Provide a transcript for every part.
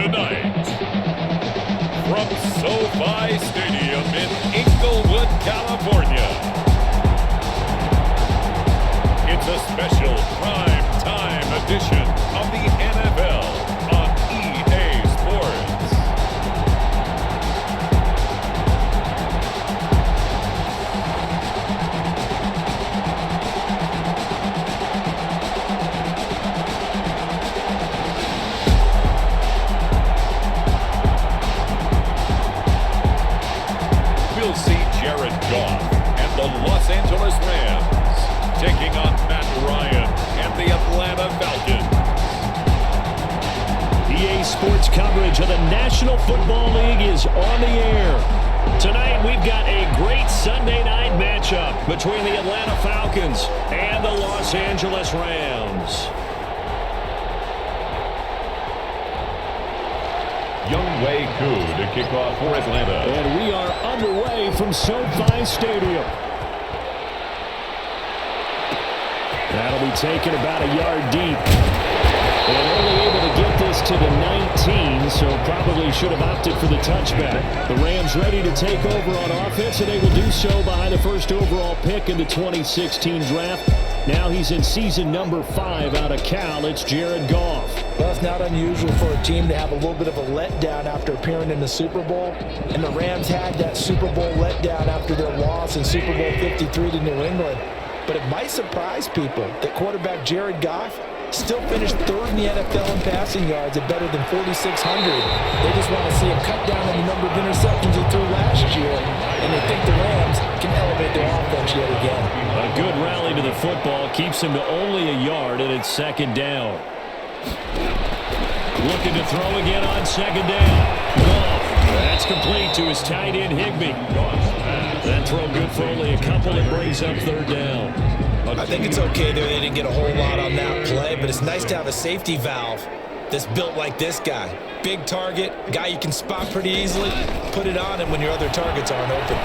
Tonight, from SoFi Stadium in Inglewood, California, it's a special prime time edition of the NFL on EA Sports. We'll see Jared Goff and the Los Angeles Rams taking on Matt Ryan and the Atlanta Falcons. EA Sports coverage of the National Football League is on the air. Tonight we've got a great Sunday night matchup between the Atlanta Falcons and the Los Angeles Rams. Younghoe Koo to kick off for Atlanta. And we are underway from SoFi Stadium. That'll be taken about a yard deep. And only able to get this to the 19, so probably should have opted for the touchback. The Rams ready to take over on offense, and they will do so behind the first overall pick in the 2016 draft. Now he's in season number 5 out of Cal. It's Jared Goff. Well, it's not unusual for a team to have a little bit of a letdown after appearing in the Super Bowl. And the Rams had that Super Bowl letdown after their loss in Super Bowl 53 to New England. But it might surprise people that quarterback Jared Goff still finished 3rd in the NFL in passing yards at better than 4,600. They just want to see him cut down on the number of interceptions he threw last year, and they think the Rams can elevate their offense yet again. A good rally to the football keeps him to only a yard, and it's 2nd down. Looking to throw again on 2nd down. Goff. That's complete to his tight end, Higbee. That throw good for only a couple. It brings up 3rd down. I think it's okay that they didn't get a whole lot on that play, but it's nice to have a safety valve that's built like this guy. Big target, guy you can spot pretty easily. Put it on him when your other targets aren't open.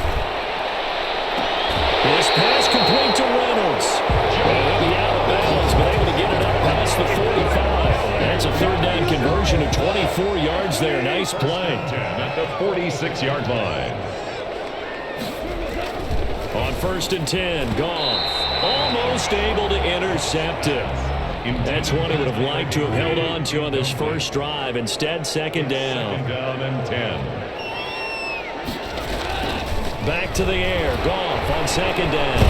This pass complete to Reynolds. He'll be out of bounds, but able to get it up past the 45. That's a 3rd down conversion of 24 yards there. Nice play. At the 46-yard line. On 1st and 10, Goff. Almost able to intercept it. That's one he would have liked to have held on to on this first drive. Instead, 2nd down. 2nd down and 10. Back to the air. Goff on 2nd down.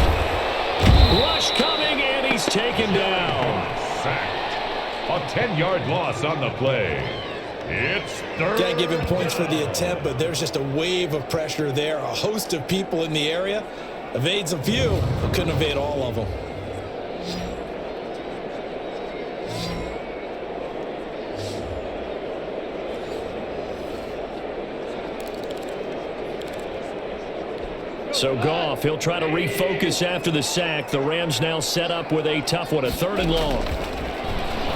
Rush coming, and he's taken down. Sacked. A 10-yard loss on the play. It's 3rd. Can't give him points for the attempt, but there's just a wave of pressure there. A host of people in the area. Evades a few, but couldn't evade all of them. So Goff, he'll try to refocus after the sack. The Rams now set up with a tough one, a 3rd and long.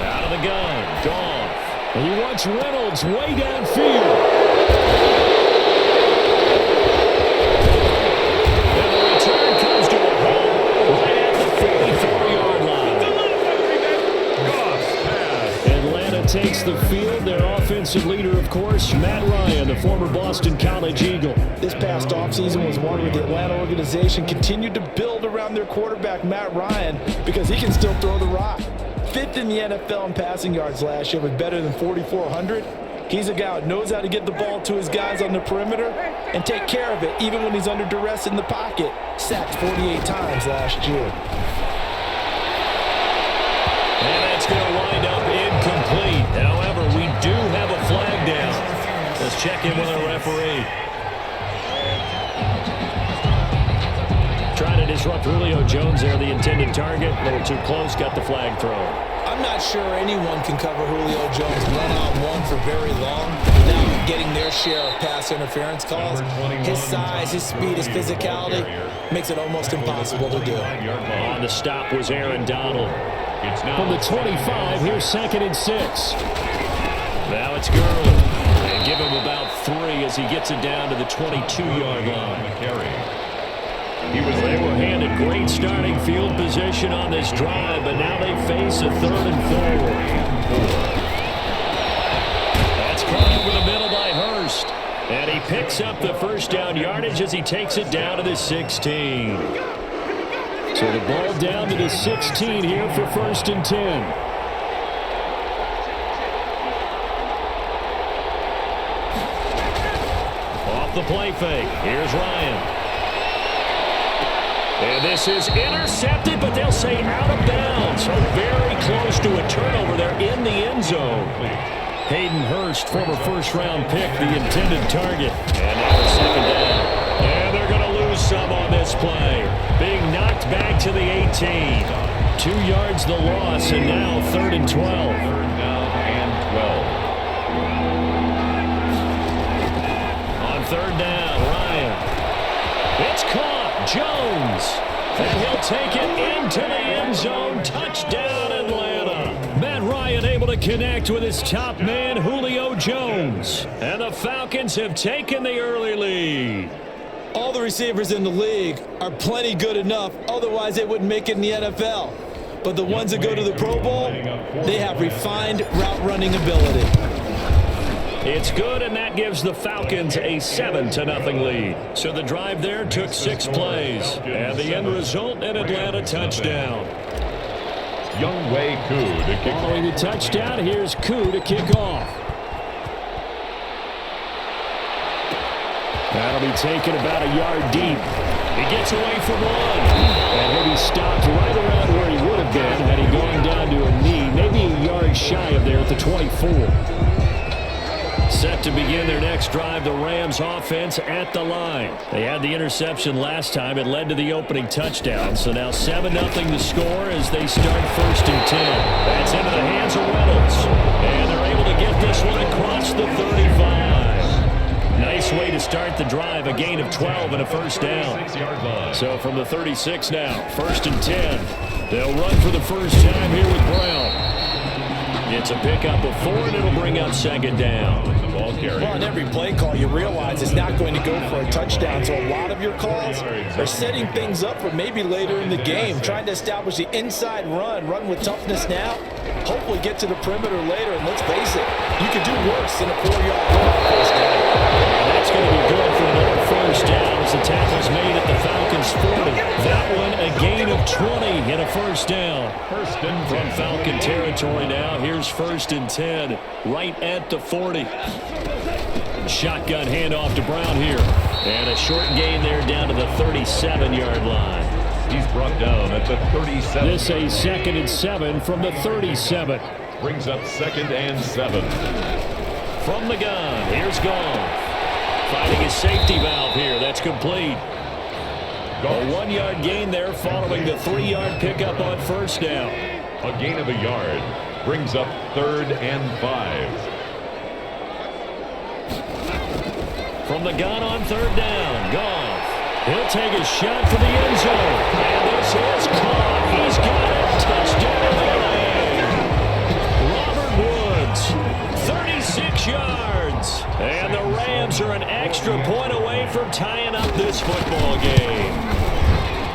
Out of the gun, Goff. And he wants Reynolds way downfield. Takes the field. Their offensive leader, of course, Matt Ryan, the former Boston College Eagle. This past offseason was one where the Atlanta organization continued to build around their quarterback, Matt Ryan, because he can still throw the rock. 5th in the NFL in passing yards last year with better than 4,400. He's a guy who knows how to get the ball to his guys on the perimeter and take care of it, even when he's under duress in the pocket. Sacked 48 times last year. And that's going to wind up incomplete. However, we do have a flag down. Let's check in with our referee. Trying to disrupt Julio Jones there, the intended target. A little too close, got the flag thrown. I'm not sure anyone can cover Julio Jones one-on-one for very long without getting their share of pass interference calls. His size, his speed, his physicality makes it almost impossible to do. On the stop was Aaron Donald. From the 25, here's 2nd and 6. Now it's Gurley. And give him about 3 as he gets it down to the 22-yard line. They were handed great starting field position on this drive, but now they face a 3rd and 4. That's caught picks up the first down yardage as he takes it down to the 16. So the ball down to the 16 here for 1st and 10. Off the play fake. Here's Ryan. And this is intercepted, but they'll say out of bounds. So very close to a turnover there in the end zone. Hayden Hurst, former first-round pick, the intended target. And now the 2nd down. And they're going to lose some on this play. Being knocked back to the 18. 2 yards the loss, and now 3rd and 12. 3rd down and 12. On 3rd down, Ryan. It's caught. Jones. And he'll take it into the end zone. Touchdown, Atlanta. Matt Ryan able to connect with his top man, Julio Jones. And the Falcons have taken the early lead. All the receivers in the league are plenty good enough. Otherwise, they wouldn't make it in the NFL. But the ones that go to the Pro Bowl, they have refined route running ability. It's good, and that gives the Falcons a 7-0 lead. So the drive there took 6 plays. And the end result, an Atlanta touchdown. Younghoe Koo to kick off. Following the touchdown, here's Koo to kick off. That'll be taken about a yard deep. He gets away from one. And he'll be stopped right around where he would have been had he gone down to a knee, maybe a yard shy of there at the 24. Set to begin their next drive, the Rams offense at the line. They had the interception last time. It led to the opening touchdown. So now 7-0 to score as they start 1st and 10. That's into the hands of Reynolds. And they're able to get this one across the 35. Nice way to start the drive, a gain of 12 and a 1st down. So from the 36 now, 1st and 10. They'll run for the first time here with Brown. It's a pickup of 4, and it'll bring up 2nd down. Well, on every play call, you realize it's not going to go for a touchdown. So a lot of your calls are setting things up for maybe later in the game, trying to establish the inside run with toughness now, hopefully get to the perimeter later. And let's face it, you could do worse than a 4-yard run first down. And that's going to be good for another 1st down as the tackle's made at the Falcons' 40. That one a gain of 20 and a 1st down. 1st and 10. From Falcon territory now, here's 1st and 10, right at the 40. Shotgun handoff to Brown here. And a short gain there down to the 37-yard line. He's brought down at the 37. This a 2nd and 7 from the 37. Brings up 2nd and 7. From the gun, here's Goff. Finding his safety valve here. That's complete. A 1-yard gain there following the 3-yard pickup on 1st down. A gain of a yard. Brings up 3rd and 5. From the gun on 3rd down, Goff. He'll take a shot for the end zone. And this is caught. He's got it. Touchdown. Robert Woods, 36 yards. And the Rams are an extra point away from tying up this football game.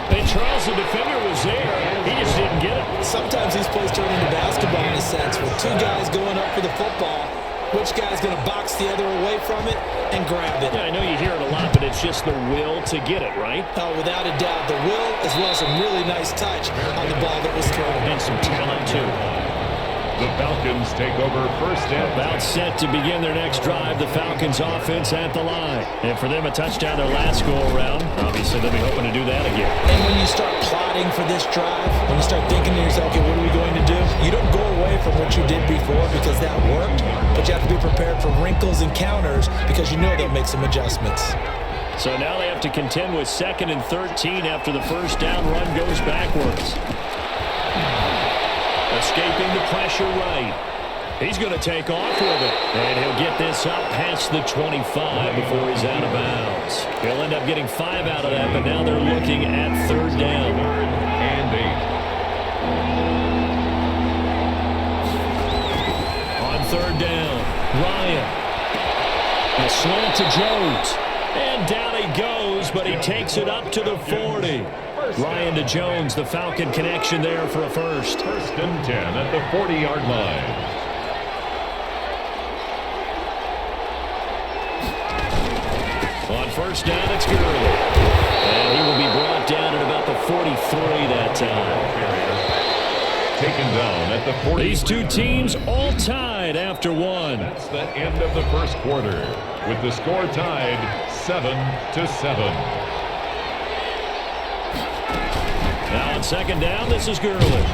And Charles, the defender, was there. He just didn't get it. Sometimes these plays turn into basketball in a sense, with 2 guys going up for the football. Which guy's going to box the other away from it and grab it? Yeah, I know you hear it a lot, but it's just the will to get it, right? Oh, without a doubt. The will, as well as some really nice touch on the ball that was thrown. And some talent, too. The Falcons take over 1st and about set to begin their next drive. The Falcons offense at the line. And for them, a touchdown their last go-around. Obviously, they'll be hoping to do that again. And when you start plotting for this drive, when you start thinking to yourself, okay, what are we going to do? You don't go away from what you did before because that worked, but you have to be prepared for wrinkles and counters because you know they'll make some adjustments. So now they have to contend with 2nd and 13 after the 1st down run goes backwards. Escaping the pressure right. He's going to take off with it. And he'll get this up past the 25 before he's out of bounds. He'll end up getting 5 out of that, but now they're looking at 3rd down. 3rd and 8. On 3rd down, Ryan. A slant to Jones. And down he goes, but he takes it up to the 40. Ryan to Jones, the Falcon connection there for a 1st. 1st and 10 at the 40-yard line. first down. It's Gurley. And he will be brought down at about the 43 that time. Taken down at the 40. These two teams all tied after one. That's the end of the first quarter, with the score tied 7-7. Now on second down, this is Gurley.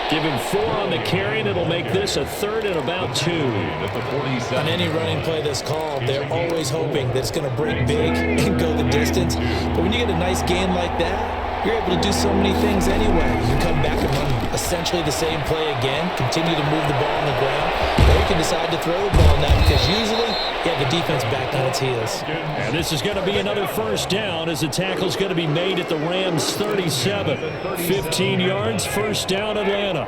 Give him 4 on the carry, and it'll make this a third and about 2. On any running play that's called, they're always hoping that it's going to break big and go the distance. But when you get a nice gain like that, you're able to do so many things anyway. You can come back and run essentially the same play again, continue to move the ball on the ground, or you can decide to throw the ball now because usually you have the defense back on its heels. And this is going to be another first down as the tackle's going to be made at the Rams' 37. 15 yards, first down Atlanta.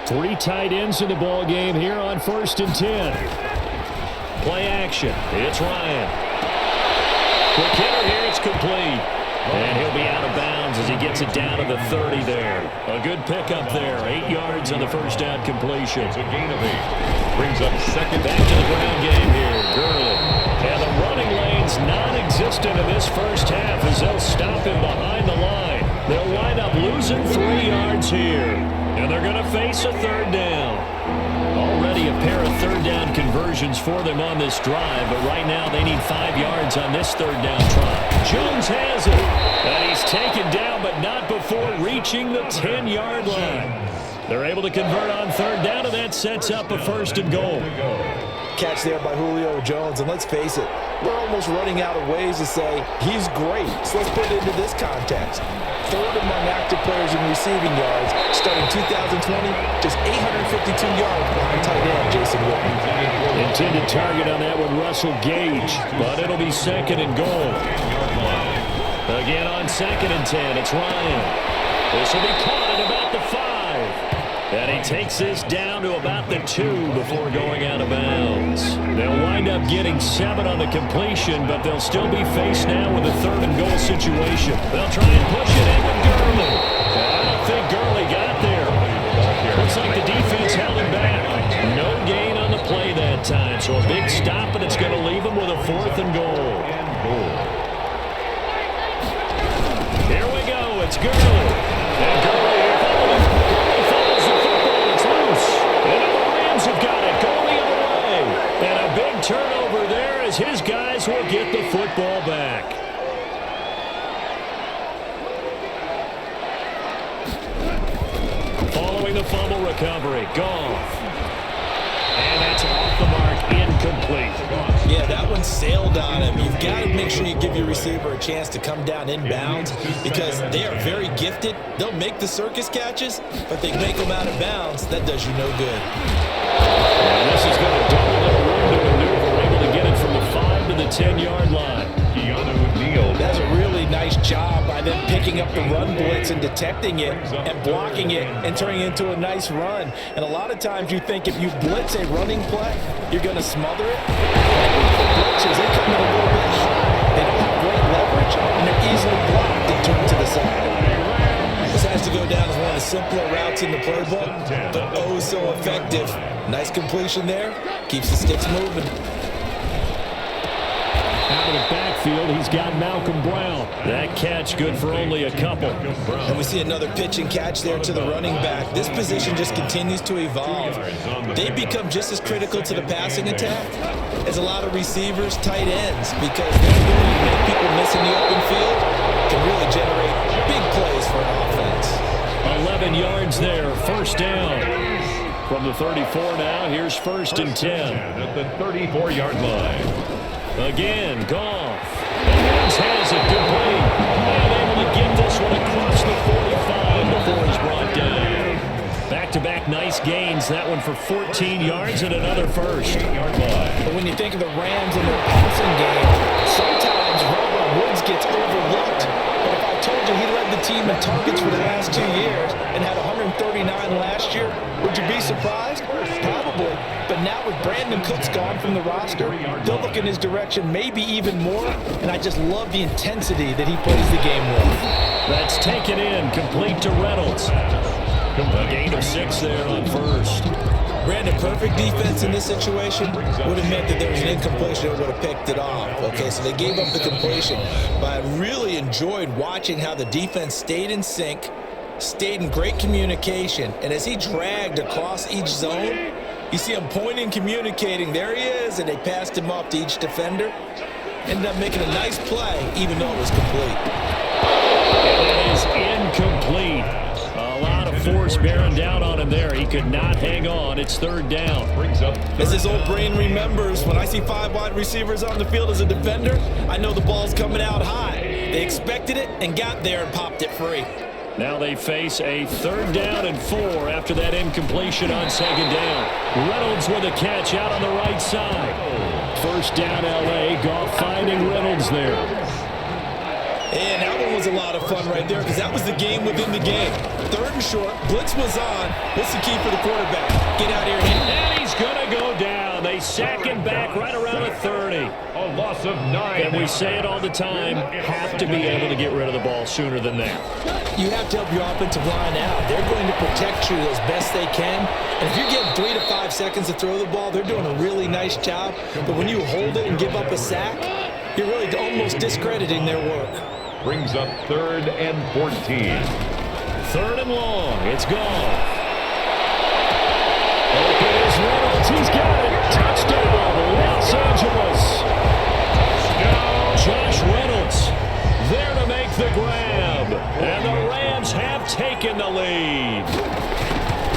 3 tight ends in the ball game here on 1st and 10. Play action. It's Ryan. Quick hitter here. It's complete. And he'll be out of bounds as he gets it down to the 30 there. A good pickup there. 8 yards on the first down completion. It's a gain of 8. Brings up second. Back to the ground game here. Gurley. And the running lane's non-existent in this first half as they'll stop him behind the line. They'll wind up losing 3 yards here. And they're going to face a third down. Already a pair of third down conversions for them on this drive, but right now they need 5 yards on this third down try. Jones has it, and he's taken down, but not before reaching the 10-yard line. They're able to convert on third down, and that sets up a 1st and goal. Catch there by Julio Jones, and let's face it, we're almost running out of ways to say he's great. So let's put it into this context. 3rd among active players in receiving yards, starting 2020, just 852 yards behind tight end Jason Witten. Intended target on that one, Russell Gage, but it'll be 2nd and goal. Again on 2nd and 10, it's Ryan. This will be caught at about the 5. And he takes this down to about the 2 before going out of bounds. They'll wind up getting 7 on the completion, but they'll still be faced now with a 3rd and goal situation. They'll try and push it in with Gurley. I don't think Gurley got there. Looks like the defense held him back. No gain on the play that time, so a big stop, and it's going to leave him with a 4th and goal. Here we go. It's Gurley. And Gurley follows the football. It's loose. And the Rams have got it going the other way. And a big turnover there as his guys will get the football back. Following the fumble recovery, Goff. And that's off the mark, incomplete. Yeah, that one sailed on him. You've got to make sure you give your receiver a chance to come down inbounds because they are very gifted. They'll make the circus catches, but they make them out of bounds. That does you no good. And this is going to double their room to maneuver, able to get it from the 5 to the 10-yard line. That's a really nice job by them picking up the run blitz and detecting it and blocking it and turning it into a nice run. And a lot of times you think if you blitz a running play, you're going to smother it. The blitzes, they come in a little bit high. They don't have great leverage, and they're easily blocked and turned to the side. This has to go down as one of the simpler routes in the playbook, but oh so effective. Nice completion there. Keeps the sticks moving. Out of the backfield, he's got Malcolm Brown. That catch good for only a couple. And we see another pitch and catch there to the running back. This position just continues to evolve. They become just as critical to the passing attack as a lot of receivers, tight ends, because their ability to make people miss in the open field can really generate big plays for an offense. 11 yards there, 1st down. From the 34 now, here's 1st and 10. At the 34-yard line. Again, Goff. And has it complete. And able to get this one across the 45 before he's brought down. Back-to-back nice gains. That one for 14 yards and another 1st. But when you think of the Rams and their passing game, sometimes Robert Woods gets overlooked. But if I told you he led the team in targets for the last 2 years and had 139 last year, would you be surprised? Probably. But now with Brandon Cooks gone from the roster, they'll look in his direction maybe even more, and I just love the intensity that he plays the game with. That's taken in, complete to Reynolds. A gain of 6 there on 1st. Brandon, perfect defense in this situation would have meant that there was an incompletion that would have picked it off. Okay, so they gave up the completion. But I really enjoyed watching how the defense stayed in sync, stayed in great communication. And as he dragged across each zone, you see him pointing, communicating. There he is, and they passed him off to each defender. Ended up making a nice play, even though it was complete. And it is incomplete. A lot of force bearing down on him there. He could not hang on. It's third down. As his old brain remembers, when I see 5 wide receivers on the field as a defender, I know the ball's coming out high. They expected it and got there and popped it free. Now they face a 3rd down and 4 after that incompletion on 2nd down. Reynolds with a catch out on the right side. 1st down L.A. Goff finding Reynolds there. And that one was a lot of fun right there because that was the game within the game. 3rd and short, blitz was on. What's the key for the quarterback? Get out here and hit. And he's going to go down. They sack him back right around the 30. A loss of 9. And we say it all the time, have to be able to get rid of the ball sooner than that. You have to help your offensive line out. They're going to protect you as best they can. And if you're getting 3 to 5 seconds to throw the ball, they're doing a really nice job. But when you hold it and give up a sack, you're really almost discrediting their work. Brings up 3rd and 14. 3rd and long. It's gone. Open is Reynolds. He's got it. Touchdown, Los Angeles. Josh Reynolds there to make the grab. And the Rams have taken the lead.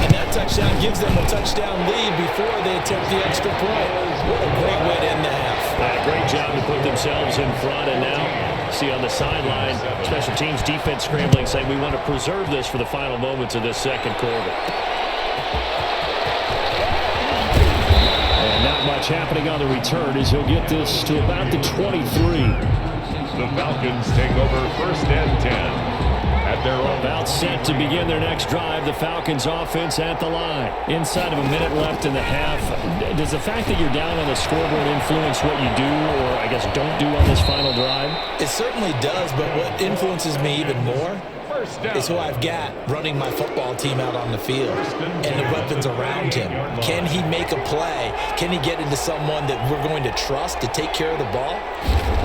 And that touchdown gives them a touchdown lead before they attempt the extra point. What a great way to end the half. Great job to put themselves in front. And now, see on the sideline, special teams defense scrambling, saying we want to preserve this for the final moments of this 2nd quarter. And not much happening on the return as he'll get this to about the 23. The Falcons take over 1st and 10. At their own. About set to begin their next drive. The Falcons offense at the line. Inside of a minute left in the half. Does the fact that you're down on the scoreboard influence what you do, or I guess don't do on this final drive? It certainly does, but what influences me even more is who I've got running my football team out on the field and the weapons around him. Can he make a play? Can he get into someone that we're going to trust to take care of the ball?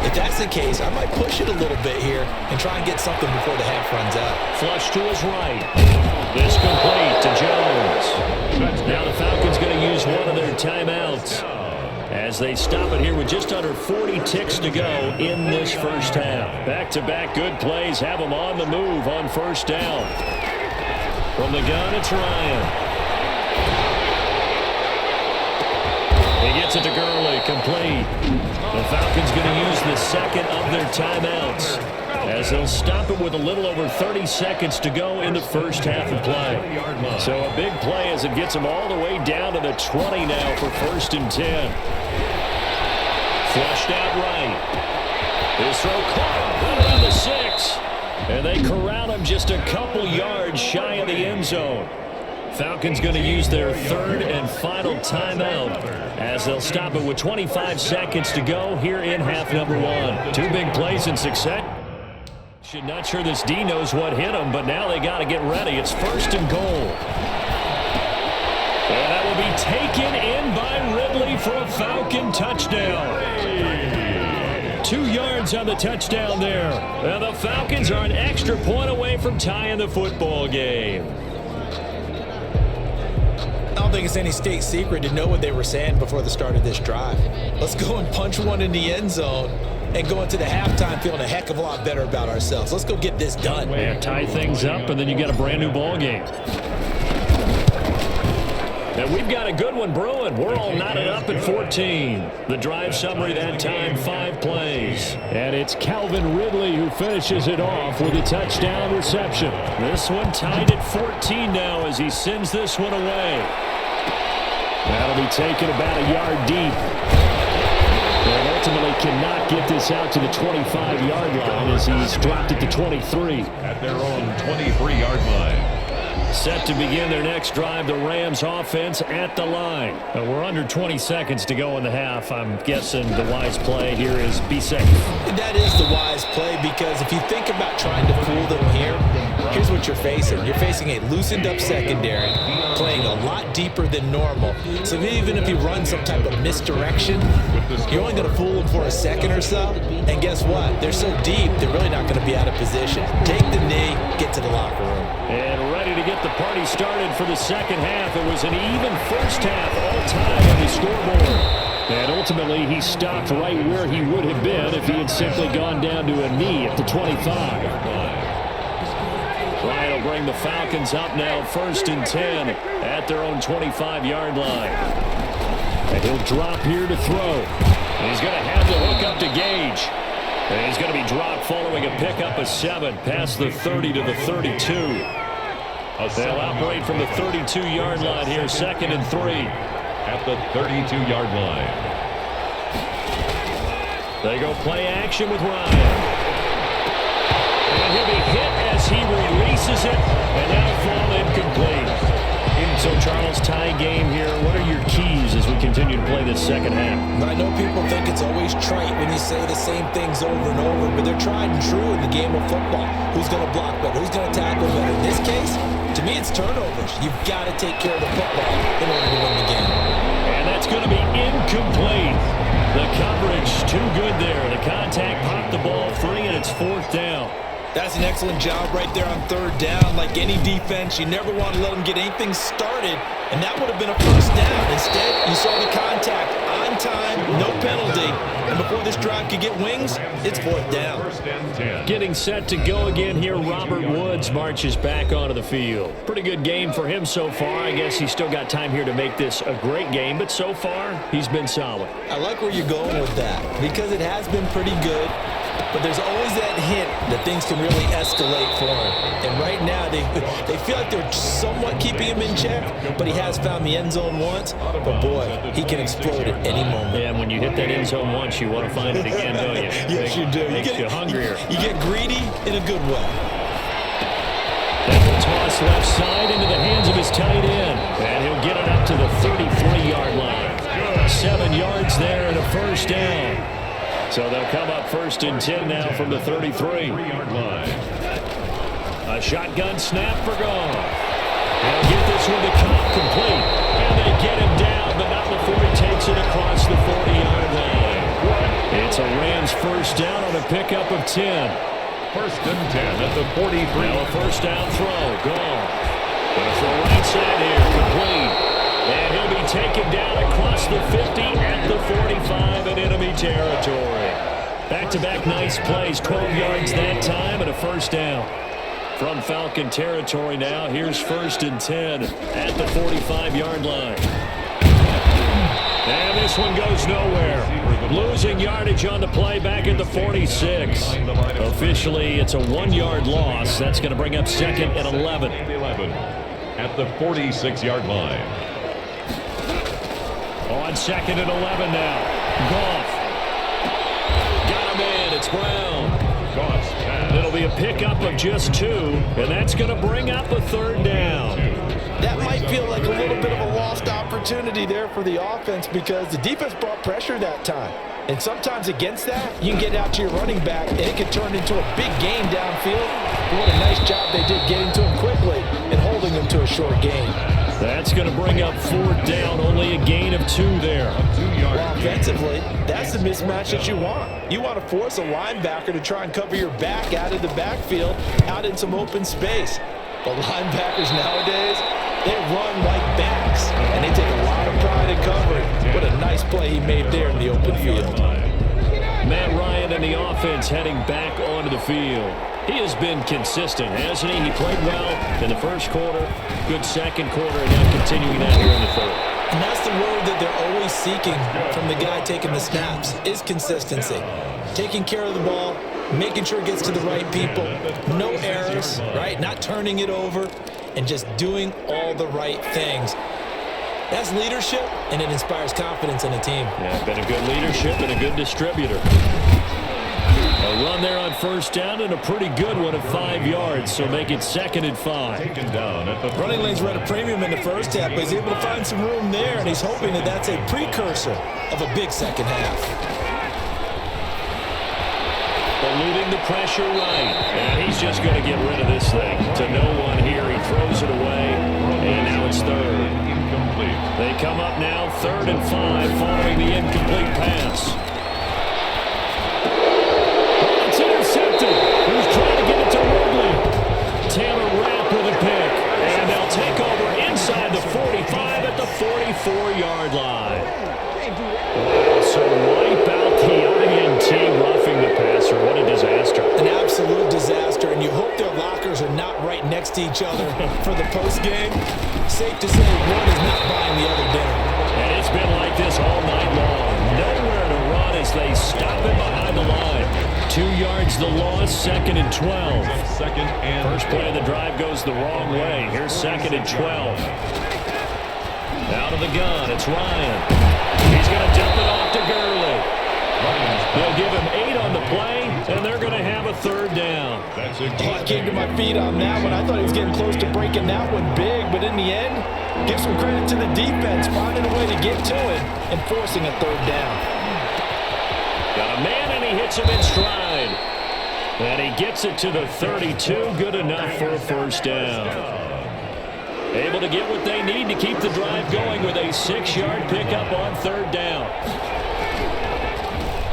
If that's the case, I might push it a little bit here and try and get something before the half runs out. Flush to his right. This complete to Jones. Now the Falcons going to use one of their timeouts as they stop it here with just under 40 ticks to go in this 1st half. Back-to-back good plays have them on the move on 1st down. From the gun, it's Ryan. He gets it to Gurley, complete. The Falcons going to use the 2nd of their timeouts as they'll stop it with a little over 30 seconds to go in the 1st half of play. So a big play as it gets them all the way down to the 20 now for 1st and 10. Flushed out right. His throw caught around the 6. And they corral him just a couple yards shy of the end zone. Falcons going to use their 3rd and final timeout as they'll stop it with 25 seconds to go here in half number 1. 2 big plays in succession. Not sure this D knows what hit him, but now they got to get ready. It's 1st and goal. And that will be taken in by Ridley for a Falcon touchdown. 2 yards on the touchdown there. And the Falcons are an extra point away from tying the football game. I don't think it's any state secret to know what they were saying before the start of this drive. Let's go and punch one in the end zone and go into the halftime feeling a heck of a lot better about ourselves. Let's go get this done. Yeah, tie things up, and then you get a brand new ball game. And we've got a good one brewing. We're all knotted up at 14. The drive summary that time, 5 plays. And it's Calvin Ridley who finishes it off with a touchdown reception. This one tied at 14 now as he sends this one away. That'll be taken about a yard deep. And ultimately cannot get this out to the 25-yard line as he's dropped at the 23. At their own 23-yard line. Set to begin their next drive, the Rams offense at the line. We're under 20 seconds to go in the half. I'm guessing the wise play here is be safe. That is the wise play because if you think about trying to fool them here, here's what you're facing. You're facing a loosened up secondary, playing a lot deeper than normal. So even if he runs some type of misdirection, you're only going to fool him for a second or so. And guess what? They're so deep, they're really not going to be out of position. Take the knee, get to the locker room. And ready to get the party started for the second half. It was an even first half, all tied on the scoreboard. And ultimately, he stopped right where he would have been if he had simply gone down to a knee at the 25. Ryan will bring the Falcons up now, 1st and 10 at their own 25-yard line. And he'll drop here to throw. And he's going to have the hook up to Gage. And he's going to be dropped following a pickup of 7 past the 30 to the 32. They'll operate from the 32-yard line here, 2nd and 3. At the 32-yard line. They go play action with Ryan. And he'll be hit as he releases it, and now fall incomplete. So, Charles, tie game here. What are your keys as we continue to play this second half? I know people think it's always trite when you say the same things over and over, but they're tried and true in the game of football. Who's going to block better? Who's going to tackle better? In this case, to me, it's turnovers. You've got to take care of the football in order to win the game. And that's going to be incomplete. The coverage too good there. The contact popped the ball free, and it's 4th down. That's an excellent job right there on 3rd down. Like any defense, you never want to let them get anything started, and that would have been a 1st down. Instead, you saw the contact on time, no penalty, and before this drive could get wings, it's 4th down. 1st and 10. Getting set to go again here, Robert Woods marches back onto the field. Pretty good game for him so far. I guess he's still got time here to make this a great game, but so far, he's been solid. I like where you're going with that because it has been pretty good. But there's always that hint that things can really escalate for him. And right now, they feel like they're somewhat keeping him in check, but he has found the end zone once. But, boy, he can explode at any moment. Yeah, and when you hit that end zone once, you want to find it again, don't you? Yes, you do. Makes you hungrier. You get greedy in a good way. That will toss left side into the hands of his tight end. And he'll get it up to the 33-yard line. 7 yards there and a 1st down. So they'll come up 1st and 10 now from the 33-yard line. A shotgun snap for Goff. They'll get this one to Cobb complete. And they get him down, but not before he takes it across the 40-yard line. It's a Rams 1st down on a pickup of 10. 1st and 10 at the 43. Now a 1st down throw. Goff. Going to throw right side here. Complete. And he'll be taken down across the 50 at the 45 in enemy territory. Back-to-back nice plays, 12 yards that time and a 1st down. From Falcon territory now, here's 1st and 10 at the 45-yard line. And this one goes nowhere. Losing yardage on the play back at the 46. Officially, it's a 1-yard loss. That's going to bring up 2nd and 11. At the 46-yard line. On 2nd and 11 now. Goff. Got him in. It's Brown. Goff's pass. It'll be a pickup of just 2, and that's going to bring up a 3rd down. That might feel like a little bit of a lost opportunity there for the offense because the defense brought pressure that time. And sometimes against that, you can get out to your running back, and it can turn into a big game downfield. But what a nice job they did getting to him quickly and holding him to a short gain. That's going to bring up 4th down, only a gain of 2 there. Well, offensively, that's the mismatch that you want. You want to force a linebacker to try and cover your back out of the backfield, out in some open space. But linebackers nowadays, they run like backs, and they take a lot of pride in covering. What a nice play he made there in the open field. Matt Ryan and the offense heading back onto the field. He has been consistent, hasn't he? He played well in the 1st quarter, good 2nd quarter, and now continuing that here in the 3rd. And that's the word that they're always seeking from the guy taking the snaps, is consistency. Taking care of the ball, making sure it gets to the right people, no errors, right? Not turning it over, and just doing all the right things. That's leadership, and it inspires confidence in a team. Yeah, been a good leadership and a good distributor. A run there on 1st down and a pretty good one at 5 yards, so make it 2nd and 5. Taken down at the running lanes were at a premium in the 1st half, but he's able to find some room there, and he's hoping that that's a precursor of a big 2nd half. Eluding the pressure right, and he's just going to get rid of this thing to no one here. He throws it away, and now it's third. Incomplete. They come up now 3rd and 5 following the incomplete pass. It's intercepted. Who's trying to get it to Ridley? Taylor Rapp with a pick. And they'll take over inside the 45 at the 44-yard line. So wipe out the INT roughing the passer. What a disaster. An absolute disaster, and you hope their lockers are not right next to each other for the postgame. Safe to say one is not buying the other dinner. And it's been like this all night long. Nowhere to run as they stop it behind the line. 2 yards the loss, 2nd and 12. First play of the drive goes the wrong way. Here's 2nd and 12. Out of the gun, it's Ryan. He's going to dump it off to Gurley. They'll give him 8 on the play, and they're going to have a 3rd down. I came to my feet on that one. I thought he was getting close to breaking that one big, but in the end, give some credit to the defense, finding a way to get to it and forcing a 3rd down. Got a man, and he hits him in stride. And he gets it to the 32, good enough for a 1st down. Able to get what they need to keep the drive going with a 6-yard pickup on 3rd down.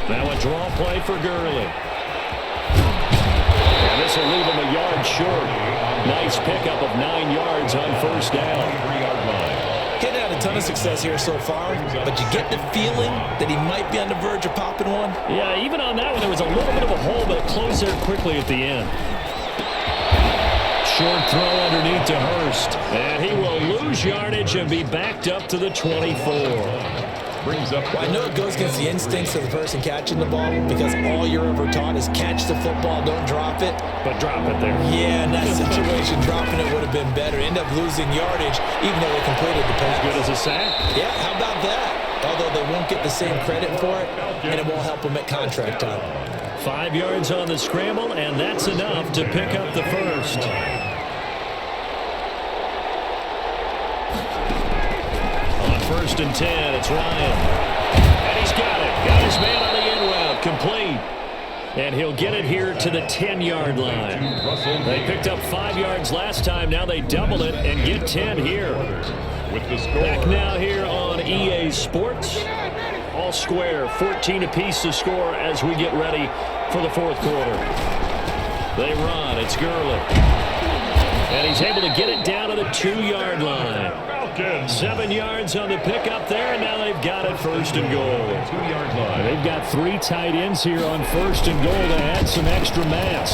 Now a draw play for Gurley. And this will leave him a yard short. Nice pickup of 9 yards on 1st down. Getting had a ton of success here so far, but you get the feeling that he might be on the verge of popping one. Yeah, even on that one, there was a little bit of a hole, but it closed there quickly at the end. Short throw underneath to Hurst. And he will lose yardage and be backed up to the 24. Well, I know it goes against the instincts of the person catching the ball because all you're ever taught is catch the football, don't drop it. But drop it there. Yeah, in that situation, dropping it would have been better. End up losing yardage, even though they completed the pass. As good as a sack? Yeah, how about that? Although they won't get the same credit for it, and it won't help them at contract time. 5 yards on the scramble, and that's enough to pick up the 1st. On 1st and 10, it's Ryan. And he's got it. Got his man on the in route. Complete. And he'll get it here to the 10-yard line. They picked up 5 yards last time. Now they double it and get 10 here. Back now here on EA Sports. All square, 14 apiece to score as we get ready for the 4th quarter. They run. It's Gurley. And he's able to get it down to the 2-yard line. 7 yards on the pickup there, and now they've got it 1st and goal. 2-yard line. They've got 3 tight ends here on 1st and goal to add some extra mass.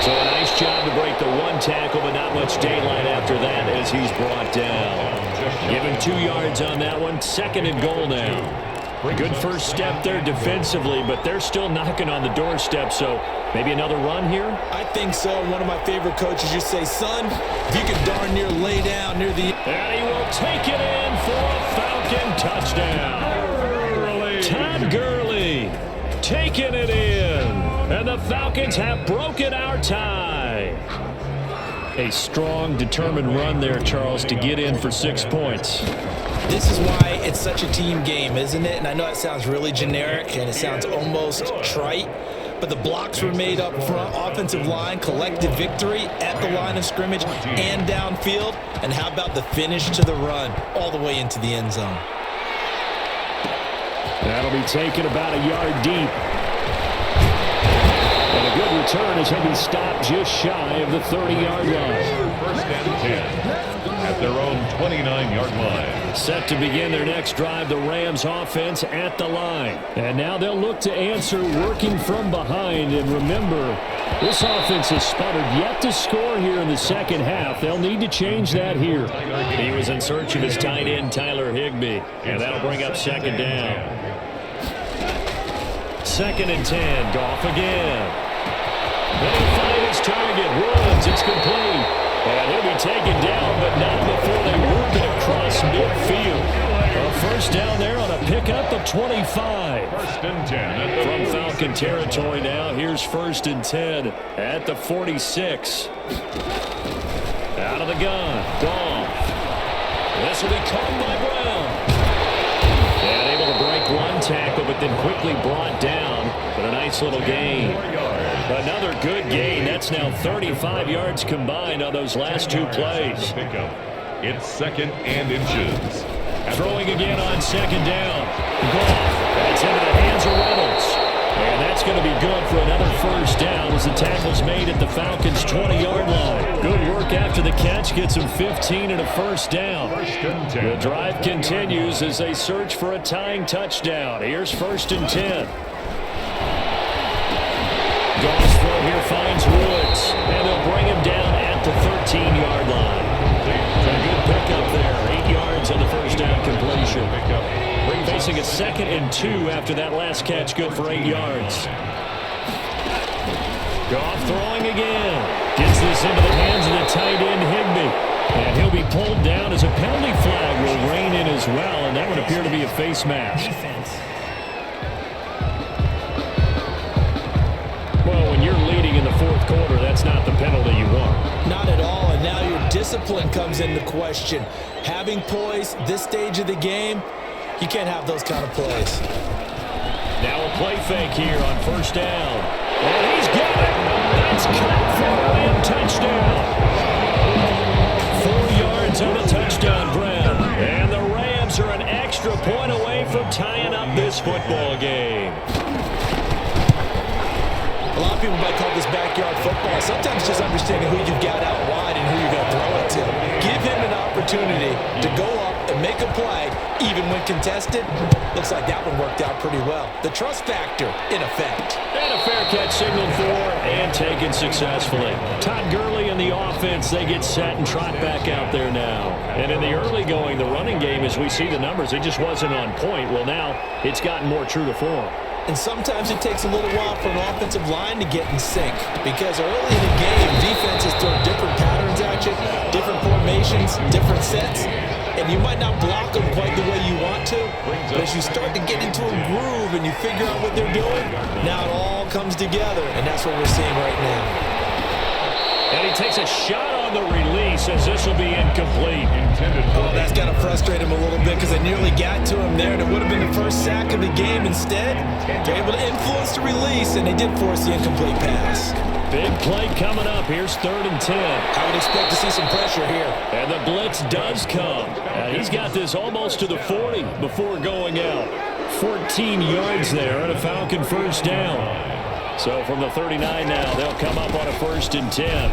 So a nice job to break the 1 tackle, but not much daylight after that as he's brought down. Give him 2 yards on that one. 2nd and goal now. Good first step there defensively, but they're still knocking on the doorstep, so maybe another run here? I think so. One of my favorite coaches used to say, son, if you can darn near lay down near the... And he will take it in for a Falcon touchdown. Todd Gurley taking it in. And the Falcons have broken our tie. A strong, determined run there, Charles, to get in for 6 points. This is why it's such a team game, isn't it? And I know it sounds really generic and it sounds almost trite, but the blocks were made up front, offensive line, collective victory at the line of scrimmage and downfield. And how about the finish to the run all the way into the end zone? That'll be taken about a yard deep. And a good return as he'll be stopped just shy of the 30-yard line. 1st and 10 at their own 29-yard line. Set to begin their next drive, the Rams offense at the line. And now they'll look to answer working from behind. And remember, this offense has sputtered yet to score here in the 2nd half. They'll need to change that here. He was in search of his tight end, Tyler Higbee. And that'll bring up 2nd down. 2nd and 10, Goff again. They'll find his target, Woods, it's complete. And he'll be taken down, but not before they work it across midfield. A 1st down there on a pickup of 25. 1st and 10 from Falcon territory now. Here's 1st and 10 at the 46. Out of the gun, Goff. This will be caught by Brown. And able to break 1 tackle, but then quickly brought down. But a nice little gain. Another good gain. That's now 35 yards combined on those last 2 plays. It's 2nd and inches. Throwing again on 2nd down. Goff. That's into the hands of Reynolds. And that's going to be good for another 1st down as the tackle's made at the Falcons' 20-yard line. Good work after the catch. Gets him 15 and a 1st down. The drive continues as they search for a tying touchdown. Here's 1st and 10. Goff's throw here finds Woods. And they'll bring him down at the 13-yard line. A good pickup there. 8 yards on the 1st down completion. Facing a 2nd and 2 after that last catch. Good for 8 yards. Goff throwing again. Gets this into the hands of the tight end Higbee. And he'll be pulled down as a penalty flag will rein in as well. And that would appear to be a face mask. Well, when you're leading in the 4th quarter, that's not the penalty you want. Not at all, and now your discipline comes into question. Having poise this stage of the game, you can't have those kind of plays. Now a play fake here on 1st down. And he's got it. That's caught for a Ram touchdown. 4 yards on the touchdown grab. And the Rams are an extra point away from tying up this football game. A lot of people might call this backyard football. Sometimes just understanding who you've got out wide and who you're going to throw it to. Give him an opportunity to go up and make a play, even when contested. Looks like that one worked out pretty well. The trust factor in effect. And a fair catch signaled for and taken successfully. Todd Gurley and the offense, they get set and trot back out there now. And in the early going, the running game, as we see the numbers, it just wasn't on point. Well, now it's gotten more true to form. And sometimes it takes a little while for an offensive line to get in sync because early in the game, defenses throw different patterns at you, different formations, different sets, and you might not block them quite the way you want to, but as you start to get into a groove and you figure out what they're doing, now it all comes together, and that's what we're seeing right now. And he takes a shot on the release as this will be incomplete. Oh, that's got to frustrate him a little bit because they nearly got to him there, and it would have been the first sack of the game. Instead, they're able to influence the release, and they did force the incomplete pass. Big play coming up. Here's 3rd and 10. I would expect to see some pressure here. And the blitz does come. He's got this almost to the 40 before going out. 14 yards there and a Falcon 1st down. So from the 39 now, they'll come up on a 1st and 10.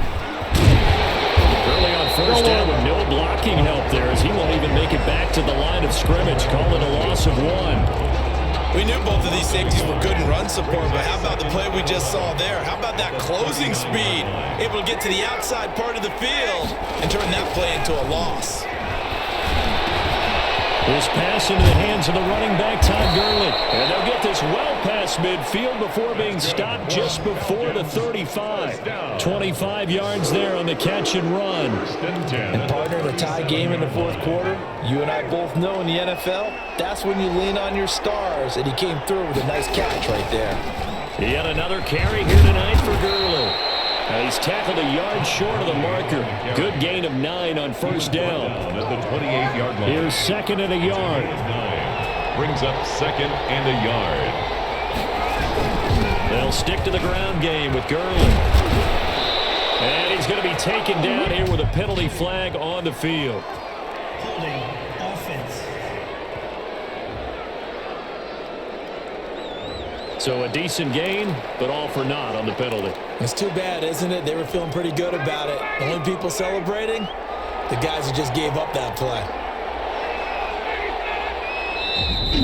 Early on 1st down with no blocking help there as he won't even make it back to the line of scrimmage. Call it a loss of 1. We knew both of these safeties were good in run support, but how about the play we just saw there? How about that closing speed? Able to get to the outside part of the field and turn that play into a loss. This pass into the hands of the running back, Todd Gurley. And they'll get this well past midfield before being stopped just before the 35. 25 yards there on the catch and run. And partner, in a tie game in the 4th quarter, you and I both know in the NFL, that's when you lean on your stars, and he came through with a nice catch right there. He had another carry here tonight for Gurley. He's tackled a yard short of the marker. Good gain of 9 on 1st down. At the 28-yard line. Here's 2nd and a yard. Brings up 2nd and a yard. They'll stick to the ground game with Gurley. And he's going to be taken down here with a penalty flag on the field. Holding offense. So a decent gain, but all for naught on the penalty. It's too bad, isn't it? They were feeling pretty good about it. The only people celebrating, the guys who just gave up that play.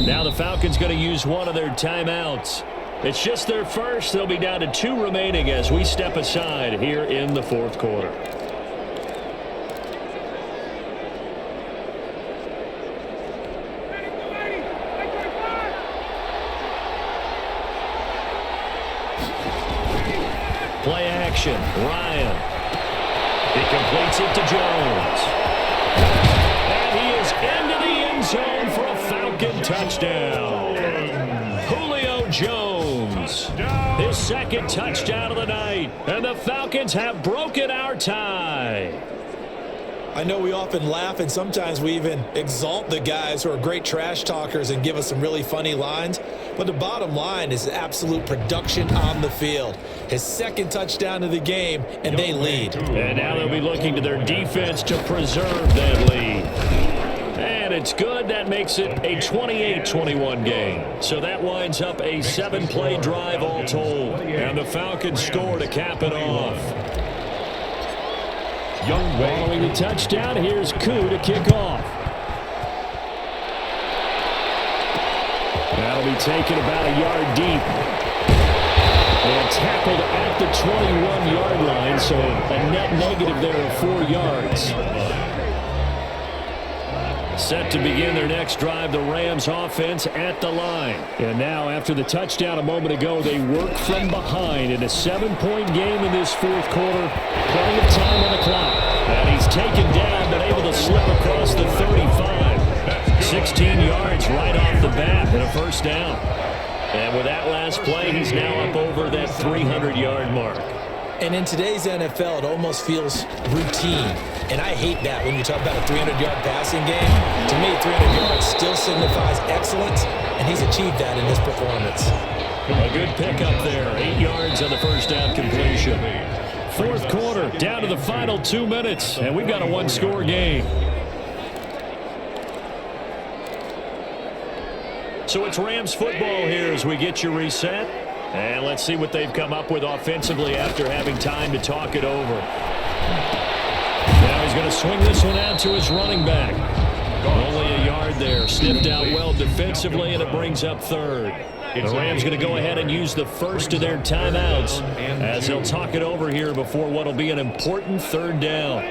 Now the Falcons going to use one of their timeouts. It's just their first. They'll be down to 2 remaining as we step aside here in the 4th quarter. Play action. Ryan. He completes it to Jones. And he is into the end zone for a Falcon touchdown. Julio Jones. His 2nd touchdown of the night. And the Falcons have broken our tie. I know we often laugh, and sometimes we even exalt the guys who are great trash talkers and give us some really funny lines. But the bottom line is absolute production on the field. His second touchdown of the game, and they lead. And now they'll be looking to their defense to preserve that lead. And it's good. That makes it a 28-21 game. So that winds up a 7-play drive all told. And the Falcons score to cap it off. Following the touchdown, here's Koo to kick off. That'll be taken about a yard deep. And tackled at the 21-yard line, so a net negative there of 4 yards. Set to begin their next drive, the Rams offense at the line. And now, after the touchdown a moment ago, they work from behind in a 7-point game in this fourth quarter. Plenty of time on the clock. And he's taken down, but able to slip across the 35. 16 yards right off the bat and a first down. And with that last play, he's now up over that 300-yard mark. And in today's NFL, it almost feels routine. And I hate that when you talk about a 300-yard passing game. To me, 300 yards still signifies excellence, and he's achieved that in this performance. A good pickup there. 8 yards on the first down completion. Fourth quarter, down to the final 2 minutes, and we've got a one-score game. So it's Rams football here as we get you reset. And let's see what they've come up with offensively after having time to talk it over. Now he's going to swing this one out to his running back. Only a yard there. Sniffed out well defensively, and it brings up third. The Rams going to go ahead and use the first of their timeouts as they'll talk it over here before what will be an important third down.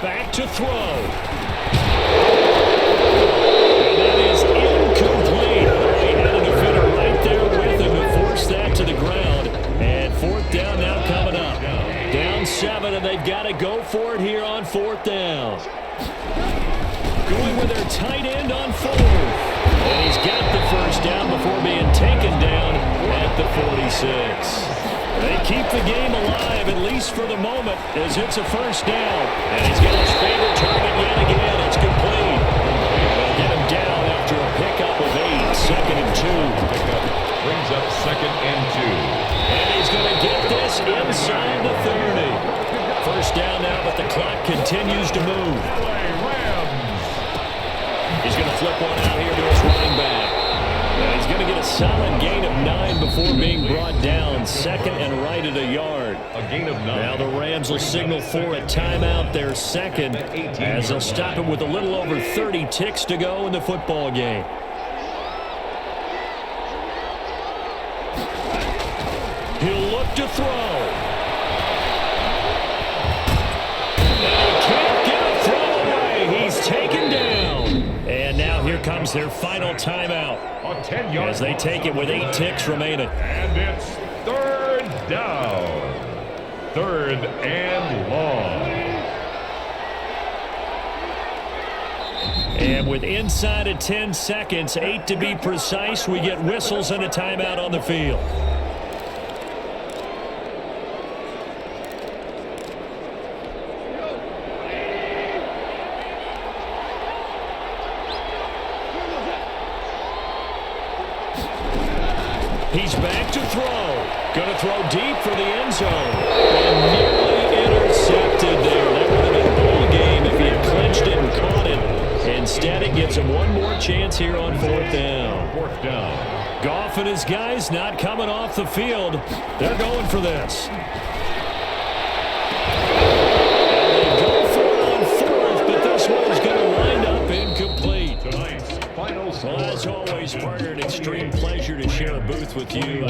Back to throw. And that is incomplete. He had a defender right there with him to force that to the ground. And fourth down now coming up. Down 7, and they've got to go for it here on fourth down. Going with their tight end on fourth. And he's got the first down before being taken down at the 46. They keep the game alive, at least for the moment, as it's a first down. And he's got his favorite target yet again. It's complete. They'll get him down after a pickup of 8. Second and 2. Pickup brings up second and 2. And he's going to get this inside the 30. First down now, but the clock continues to move. He's going to flip one out here to his running back. And he's going to get a solid gain of 9 before being brought down. Second and right at a yard. A gain of 9. Now the Rams will signal for a timeout, their second, as they'll stop him with a little over 30 ticks to go in the football game. He'll look to throw. And he can't get a throw away. He's taken down. And now here comes their final timeout as they take it with 8 ticks remaining. And it's third down. Third and long. And with inside of 10 seconds, 8 to be precise, we get whistles and a timeout on the field. He's back to throw. Going to throw deep for the end zone. And nearly intercepted there. That would have been a ball game if he had clinched it and caught it. Instead, it gives him one more chance here on fourth down. Fourth down. Goff and his guys not coming off the field. They're going for this. And they go for it on fourth, but this one's going to wind up incomplete. Tonight's final score. Well, as always, partner, an extreme pleasure to share a booth with you.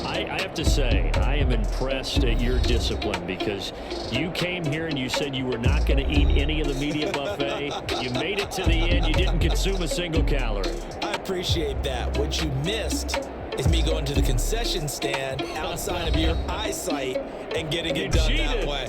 I have to say, I am impressed at your discipline because you came here and you said you were not going to eat any of the media buffet. You made it to the end. You didn't consume a single calorie. I appreciate that. What you missed is me going to the concession stand outside of your eyesight and getting it done that way.